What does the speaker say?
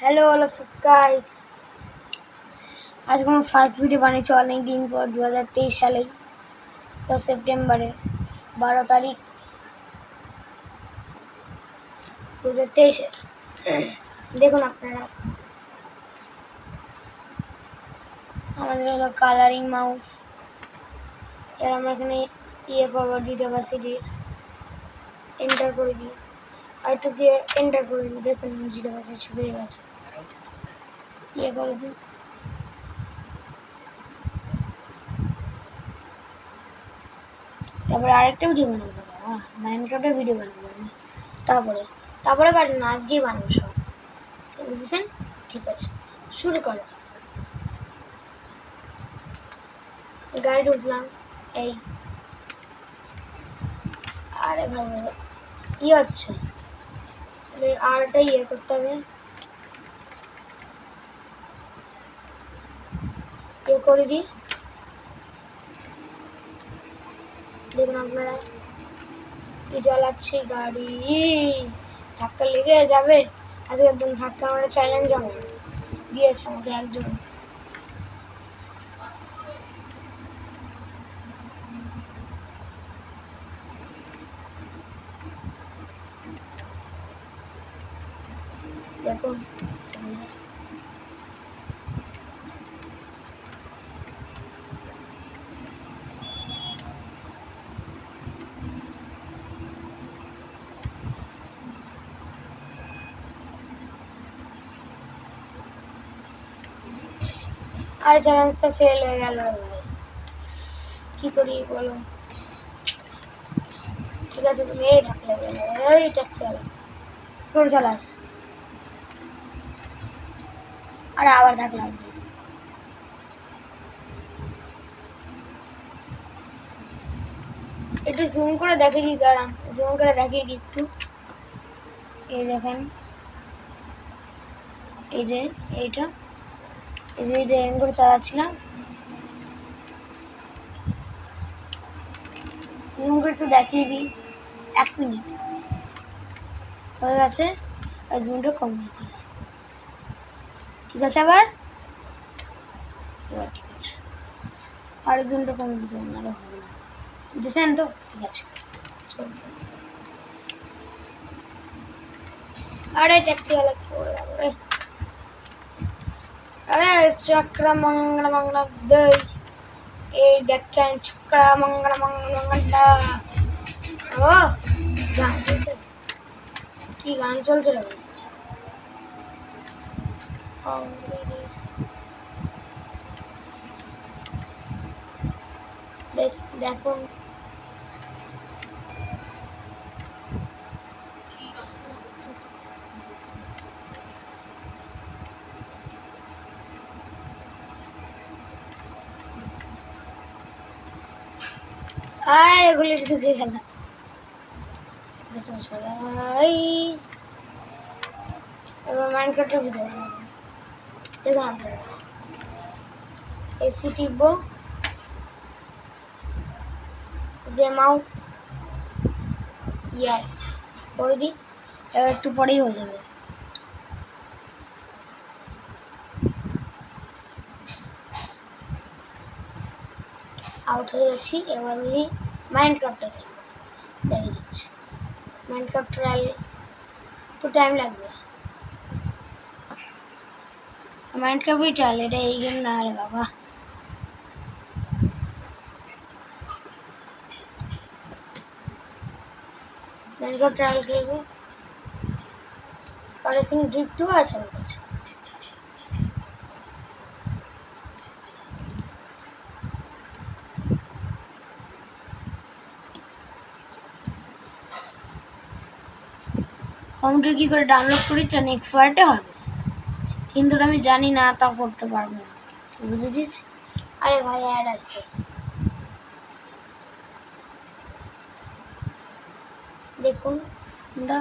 Hello hello guys, আজকে আমার first video বানিয়েছি অনেক দিন পর 2023 সালে 10 সেপ্টেম্বরে 12 তারিখ 2023। দেখুন আপনারা, আমাদের হলো কালারিং মাউস। এর আমরা এখানে করবো জিডাভার্সিটির এন্টার করে দিই, আর একটু গিয়ে এন্টার করে দিই। দেখুন জিডাভার্সিটি বেড়ে গেছে, করে দিই। তারপরে আরেকটা ভিডিও বানাবো, মাইনক্রাফটের ভিডিও বানাবো আমি। তারপরে বানানো আজকেই বানাবো সব, বুঝেছেন? ঠিক আছে, শুরু করা যাক। গাড়ি উঠলাম, এই আরে ভাই ভাই কি হচ্ছে? আরটা করতে হবে, করে দিই। দেখুন আপনারা, কি চালাচ্ছি গাড়ি, ধাক্কা লেগে যাবে। আজকে একদম ধাক্কা মারা চ্যালেঞ্জ আমার দিয়েছে আমাকে একজন। দেখুন আর চ্যালেঞ্জটা ফেল হয়ে গেল রে ভাই, কি করি বলো? ঠিক আছে, তুমি এই ধাক্কা লেগে গেল, এই ট্যাক্সি চালা করে চালাস, আর আবার ধাক্কা লাগছে। একটু জুম করে দেখিয়ে দিই, দাঁড়ান জুম করে দেখিয়ে দিই একটু। এই দেখেন, এই যে এইটা, এই যে এটা এম করে চালাচ্ছিলাম। জুম করে একটু দেখিয়ে দিই, 1 মিনিট হয়ে গেছে, আর জুমটা কমিয়ে দিই। ঠিক আছে, এবার ঠিক আছে, আর জুমটা কমিয়ে দিতে হবে, নাহলে হবে না, বুঝেছেন তো? ঠিক আছে, আরে ট্যাক্সিওয়ালা পড়ে গেল রে, আরে চক্রা মঙ্গলা মঙ্গলা দই, এই দেখেন চক্রা মঙ্গলা মঙ্গলা মঙ্গলা। ও গান চলছে, কি গান চলছে রে? দেখুন আর এগুলি ঢুকে গেল। এবার মাইনক্রাফটের ভিতরে দেখুন আপনারা, এসি টিপবো, গেম আউট, ইয়াস করে দিই। এবার একটু পরেই হয়ে যাবে। আউট হয়ে যাচ্ছি। এবার আমি মাইনক্রাফটটা খেলবো, দেখে দিচ্ছি। মাইনক্রাফট ট্রায়াল একটু টাইম লাগবে। মাইনক্রাফটই ট্রায়াল, এটা এই গেম না রে বাবা। মাইনক্রাফট ট্রায়াল খেলবো, রেসিং ড্রিফটও আছে আমার কাছে। কম্পিউটার কী করে ডাউনলোড করি তা নেক্সট পার্টে হবে, কিন্তু আমি জানি না, তা করতে পারবো না, বুঝেছিস? আরে ভাই অ্যাড আসছে, দেখুন আমরা